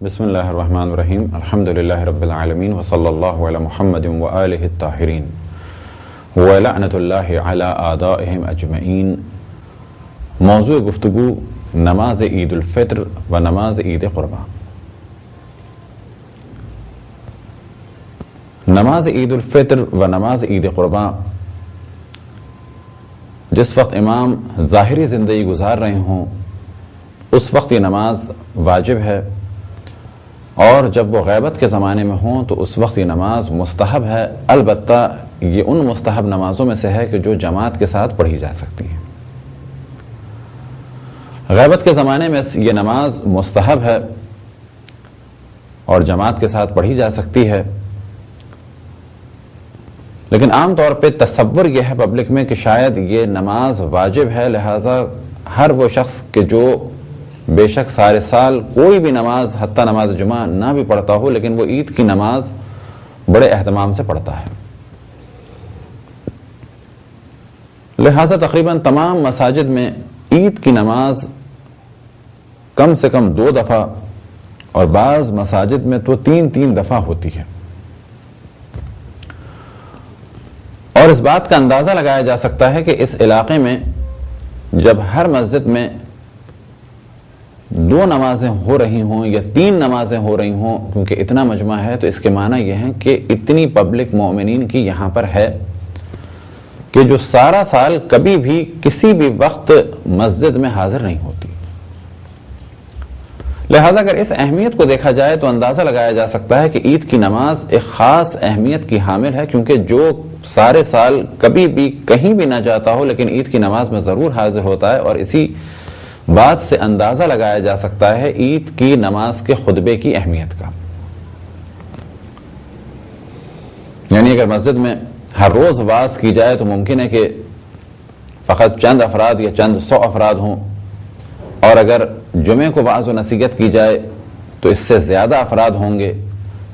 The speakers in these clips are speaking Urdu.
بسم اللہ الرحمن الرحیم الحمد للہ رب العالمین وصلی اللہ علی محمد وآلہ الطاہرین ولعنۃ اللہ علی اعدائہم اجمعین۔ موضوع گفتگو نماز عید الفطر و نماز عید قرباں۔ نماز عید الفطر و نماز عید قرباں جس وقت امام ظاہری زندگی گزار رہے ہوں اس وقت یہ نماز واجب ہے، اور جب وہ غیبت کے زمانے میں ہوں تو اس وقت یہ نماز مستحب ہے، البتہ یہ ان مستحب نمازوں میں سے ہے کہ جو جماعت کے ساتھ پڑھی جا سکتی ہے۔ غیبت کے زمانے میں یہ نماز مستحب ہے اور جماعت کے ساتھ پڑھی جا سکتی ہے، لیکن عام طور پہ تصور یہ ہے پبلک میں کہ شاید یہ نماز واجب ہے، لہٰذا ہر وہ شخص کہ جو بے شک سارے سال کوئی بھی نماز حتیٰ نماز جمعہ نہ بھی پڑھتا ہو لیکن وہ عید کی نماز بڑے اہتمام سے پڑھتا ہے، لہٰذا تقریباً تمام مساجد میں عید کی نماز کم سے کم 2 دفعہ اور بعض مساجد میں تو 3 دفعہ ہوتی ہے۔ اور اس بات کا اندازہ لگایا جا سکتا ہے کہ اس علاقے میں جب ہر مسجد میں 2 نمازیں ہو رہی ہوں یا 3 نمازیں ہو رہی ہوں، کیونکہ اتنا مجمع ہے تو اس کے معنی یہ ہے کہ اتنی پبلک مومنین کی یہاں پر ہے کہ جو سارا سال کبھی بھی کسی بھی وقت مسجد میں حاضر نہیں ہوتی۔ لہذا اگر اس اہمیت کو دیکھا جائے تو اندازہ لگایا جا سکتا ہے کہ عید کی نماز ایک خاص اہمیت کی حامل ہے، کیونکہ جو سارے سال کبھی بھی کہیں بھی نہ جاتا ہو لیکن عید کی نماز میں ضرور حاضر ہوتا ہے، اور اسی بات سے اندازہ لگایا جا سکتا ہے عید کی نماز کے خطبے کی اہمیت کا۔ یعنی اگر مسجد میں ہر روز واعظ کی جائے تو ممکن ہے کہ فقط چند افراد یا چند 100 افراد ہوں، اور اگر جمعے کو واعظ و نصیحت کی جائے تو اس سے زیادہ افراد ہوں گے،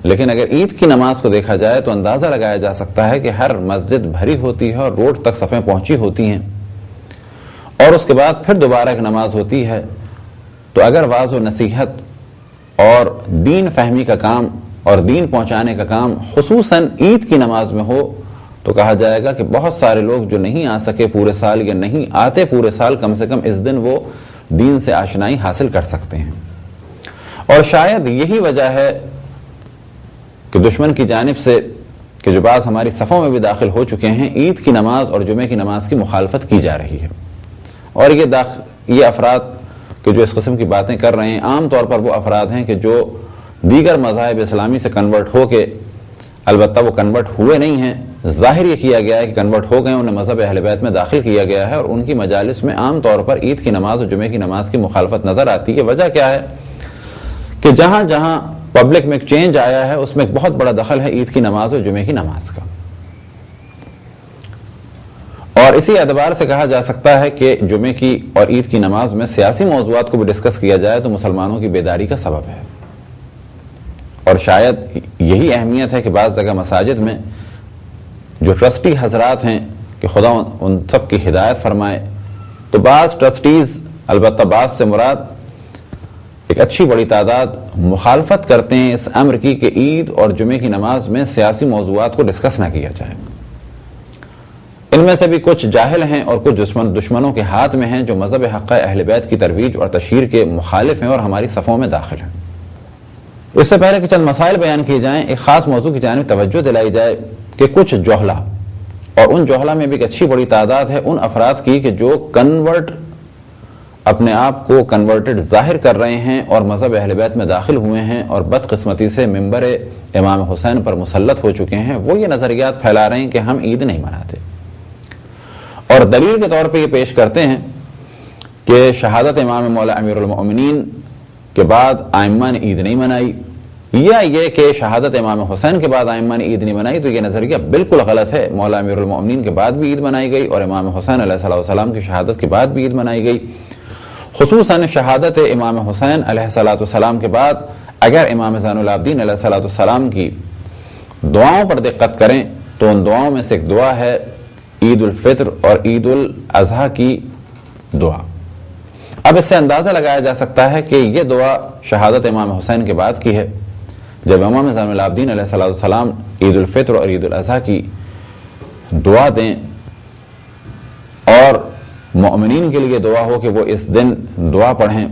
لیکن اگر عید کی نماز کو دیکھا جائے تو اندازہ لگایا جا سکتا ہے کہ ہر مسجد بھری ہوتی ہے اور روڈ تک صفیں پہنچی ہوتی ہیں، اور اس کے بعد پھر دوبارہ ایک نماز ہوتی ہے۔ تو اگر واعظ و نصیحت اور دین فہمی کا کام اور دین پہنچانے کا کام خصوصاً عید کی نماز میں ہو تو کہا جائے گا کہ بہت سارے لوگ جو نہیں آ سکے پورے سال یا نہیں آتے پورے سال، کم سے کم اس دن وہ دین سے آشنائی حاصل کر سکتے ہیں۔ اور شاید یہی وجہ ہے کہ دشمن کی جانب سے کہ جو بعض ہماری صفوں میں بھی داخل ہو چکے ہیں، عید کی نماز اور جمعے کی نماز کی مخالفت کی جا رہی ہے، اور یہ افراد کہ جو اس قسم کی باتیں کر رہے ہیں عام طور پر وہ افراد ہیں کہ جو دیگر مذاہب اسلامی سے کنورٹ ہو کے، البتہ وہ کنورٹ ہوئے نہیں ہیں، ظاہر یہ کیا گیا ہے کہ کنورٹ ہو گئے، انہیں مذہب اہل بیت میں داخل کیا گیا ہے، اور ان کی مجالس میں عام طور پر عید کی نماز اور جمعے کی نماز کی مخالفت نظر آتی ہے۔ وجہ کیا ہے کہ جہاں جہاں پبلک میں ایک چینج آیا ہے اس میں ایک بہت بڑا دخل ہے عید کی نماز اور جمعے کی نماز کا، اور اسی اعتبار سے کہا جا سکتا ہے کہ جمعے کی اور عید کی نماز میں سیاسی موضوعات کو بھی ڈسکس کیا جائے تو مسلمانوں کی بیداری کا سبب ہے، اور شاید یہی اہمیت ہے کہ بعض جگہ مساجد میں جو ٹرسٹی حضرات ہیں کہ خدا ان سب کی ہدایت فرمائے، تو بعض ٹرسٹیز، البتہ بعض سے مراد ایک اچھی بڑی تعداد، مخالفت کرتے ہیں اس امر کی کہ عید اور جمعے کی نماز میں سیاسی موضوعات کو ڈسکس نہ کیا جائے۔ ان میں سے بھی کچھ جاہل ہیں اور کچھ دشمنوں کے ہاتھ میں ہیں جو مذہب حق اہل بیت کی ترویج اور تشہیر کے مخالف ہیں اور ہماری صفوں میں داخل ہیں۔ اس سے پہلے کہ چند مسائل بیان کیے جائیں، ایک خاص موضوع کی جانب توجہ دلائی جائے کہ کچھ جوہلا، اور ان جوہلا میں بھی ایک اچھی بڑی تعداد ہے ان افراد کی کہ جو اپنے آپ کو کنورٹڈ ظاہر کر رہے ہیں اور مذہب اہل بیت میں داخل ہوئے ہیں اور بدقسمتی سے ممبر امام حسین پر مسلط ہو چکے ہیں، وہ یہ نظریات پھیلا رہے ہیں کہ ہم عید نہیں مناتے، اور دلیل کے طور پہ یہ پیش کرتے ہیں کہ شہادت امام مولا امیر المؤمنین کے بعد ائمہ نے عید نہیں منائی، یا یہ کہ شہادت امام حسین کے بعد ائمہ نے عید نہیں منائی، تو یہ نظریہ بالکل غلط ہے۔ مولا امیر المؤمنین کے بعد بھی عید منائی گئی اور امام حسین علیہ السلام کی شہادت کے بعد بھی عید منائی گئی، خصوصاً شہادت امام حسین علیہ السلام کے بعد اگر امام زین العابدین علیہ السلام کی دعاؤں پر دقت کریں تو ان دعاؤں میں سے ایک دعا ہے عید الفطر اور عید الاضحیٰ کی دعا۔ اب اس سے اندازہ لگایا جا سکتا ہے کہ یہ دعا شہادت امام حسین کے بعد کی ہے، جب امام زین العابدین علیہ السلام عید الفطر اور عید الاضحیٰ کی دعا دیں اور مؤمنین کے لیے دعا ہو کہ وہ اس دن دعا پڑھیں۔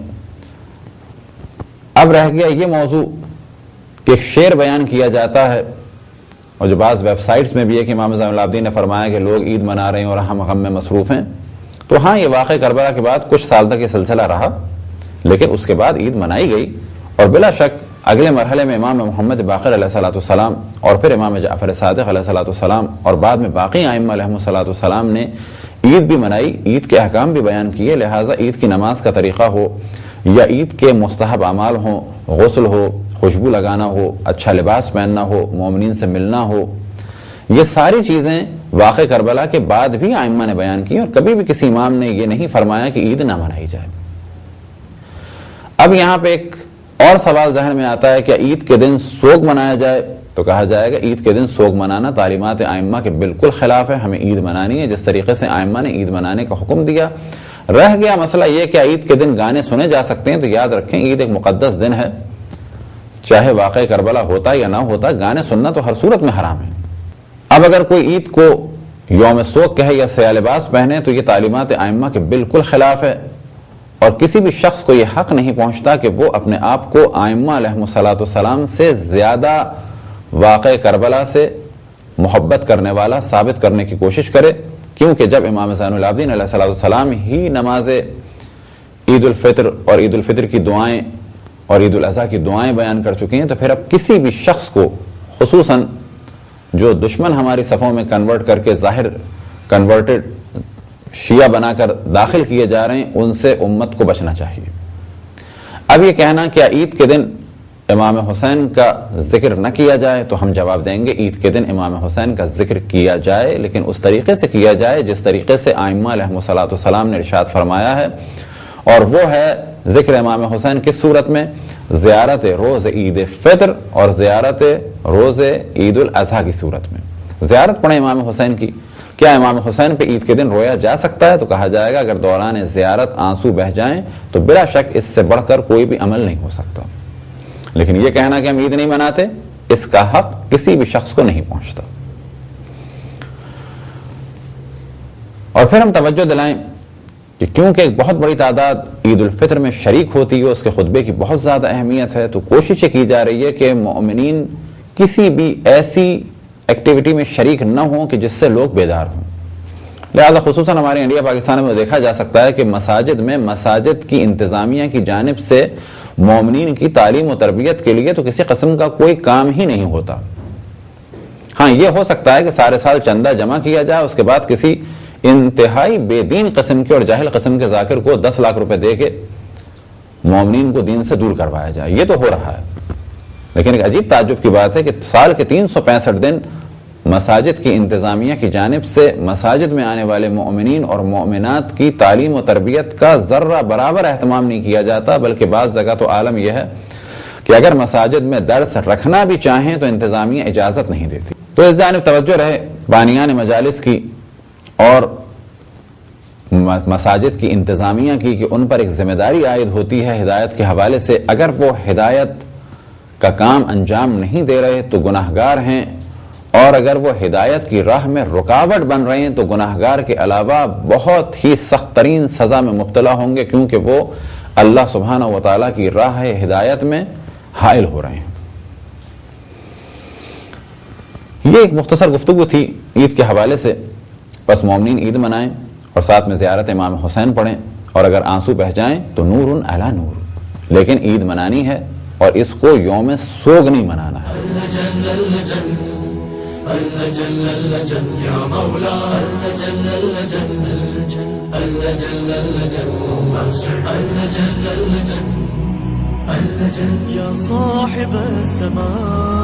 اب رہ گیا یہ موضوع کہ ایک شعر بیان کیا جاتا ہے، اور جو بعض ویب سائٹس میں بھی ہے کہ امام زین العابدین نے فرمایا کہ لوگ عید منا رہے ہیں اور ہم غم میں مصروف ہیں۔ تو ہاں، یہ واقعہ کربلا کے بعد کچھ سال تک یہ سلسلہ رہا، لیکن اس کے بعد عید منائی گئی، اور بلا شک اگلے مرحلے میں امام محمد باقر علیہ السلام اور پھر امام جعفر صادق علیہ السلام اور بعد میں باقی ائمہ علیہم السلام نے عید بھی منائی، عید کے احکام بھی بیان کیے۔ لہٰذا عید کی نماز کا طریقہ ہو یا عید کے مستحب اعمال ہوں، غسل ہو، خوشبو لگانا ہو، اچھا لباس پہننا ہو، مومنین سے ملنا ہو، یہ ساری چیزیں واقع کربلا کے بعد بھی ائمہ نے بیان کی، اور کبھی بھی کسی امام نے یہ نہیں فرمایا کہ عید نہ منائی جائے۔ اب یہاں پہ ایک اور سوال ذہن میں آتا ہے کہ عید کے دن سوگ منایا جائے، تو کہا جائے گا عید کے دن سوگ منانا تعلیمات ائمہ کے بالکل خلاف ہے، ہمیں عید منانی ہے جس طریقے سے ائمہ نے عید منانے کا حکم دیا۔ رہ گیا مسئلہ یہ کہ عید کے دن گانے سنے جا سکتے ہیں، تو یاد رکھیں عید ایک مقدس دن ہے، چاہے واقع کربلا ہوتا یا نہ ہوتا، گانے سننا تو ہر صورت میں حرام ہے۔ اب اگر کوئی عید کو یوم سوگ کہے یا سیاہ لباس پہنے تو یہ تعلیمات ائمہ کے بالکل خلاف ہے، اور کسی بھی شخص کو یہ حق نہیں پہنچتا کہ وہ اپنے آپ کو ائمہ علیہم السلام سے زیادہ واقع کربلا سے محبت کرنے والا ثابت کرنے کی کوشش کرے، کیونکہ جب امام زین العابدین علیہ السلام ہی نماز عید الفطر اور عید الفطر کی دعائیں اور عید الاضحیٰ کی دعائیں بیان کر چکی ہیں، تو پھر اب کسی بھی شخص کو، خصوصاً جو دشمن ہماری صفوں میں کنورٹ کر کے ظاہر کنورٹڈ شیعہ بنا کر داخل کیے جا رہے ہیں، ان سے امت کو بچنا چاہیے۔ اب یہ کہنا کہ عید کے دن امام حسین کا ذکر نہ کیا جائے، تو ہم جواب دیں گے عید کے دن امام حسین کا ذکر کیا جائے، لیکن اس طریقے سے کیا جائے جس طریقے سے ائمہ علیہم السلام نے ارشاد فرمایا ہے، اور وہ ہے ذکر امام حسین کس صورت میں؟ زیارت روز عید فطر اور زیارت روز عید الاضحیٰ کی صورت میں زیارت پڑھیں امام حسین کی۔ کیا امام حسین پہ عید کے دن رویا جا سکتا ہے؟ تو کہا جائے گا اگر دوران زیارت آنسو بہہ جائیں تو بلا شک اس سے بڑھ کر کوئی بھی عمل نہیں ہو سکتا، لیکن یہ کہنا کہ ہم عید نہیں مناتے، اس کا حق کسی بھی شخص کو نہیں پہنچتا۔ اور پھر ہم توجہ دلائیں کہ کیونکہ ایک بہت بڑی تعداد عید الفطر میں شریک ہوتی ہے، اس کے خطبے کی بہت زیادہ اہمیت ہے، تو کوشش یہ کی جا رہی ہے کہ مومنین کسی بھی ایسی ایکٹیویٹی میں شریک نہ ہوں کہ جس سے لوگ بیدار ہوں۔ لہذا خصوصاً ہمارے انڈیا پاکستان میں دیکھا جا سکتا ہے کہ مساجد میں مساجد کی انتظامیہ کی جانب سے مومنین کی تعلیم و تربیت کے لیے تو کسی قسم کا کوئی کام ہی نہیں ہوتا۔ ہاں، یہ ہو سکتا ہے کہ سارے سال چندہ جمع کیا جائے، اس کے بعد کسی انتہائی بے دین قسم کے اور جاہل قسم کے ذاکر کو 10 لاکھ روپے دے کے مومنین کو دین سے دور کروایا جائے، یہ تو ہو رہا ہے۔ لیکن ایک عجیب تعجب کی بات ہے کہ سال کے 365 دن مساجد کی انتظامیہ کی جانب سے مساجد میں آنے والے مومنین اور مومنات کی تعلیم و تربیت کا ذرہ برابر اہتمام نہیں کیا جاتا، بلکہ بعض جگہ تو عالم یہ ہے کہ اگر مساجد میں درس رکھنا بھی چاہیں تو انتظامیہ اجازت نہیں دیتی۔ تو اس جانب توجہ رہے بانیان مجالس کی اور مساجد کی انتظامیہ کی کہ ان پر ایک ذمہ داری عائد ہوتی ہے ہدایت کے حوالے سے، اگر وہ ہدایت کا کام انجام نہیں دے رہے تو گناہگار ہیں، اور اگر وہ ہدایت کی راہ میں رکاوٹ بن رہے ہیں تو گناہگار کے علاوہ بہت ہی سخت ترین سزا میں مبتلا ہوں گے، کیونکہ وہ اللہ سبحانہ و تعالیٰ کی راہ ہدایت میں حائل ہو رہے ہیں۔ یہ ایک مختصر گفتگو تھی عید کے حوالے سے۔ بس مومنین عید منائیں اور ساتھ میں زیارت امام حسین پڑھیں، اور اگر آنسو بہہ جائیں تو نور علی نور، لیکن عید منانی ہے اور اس کو یوم سوگ نہیں منانا ہے۔ يا صاحب السماء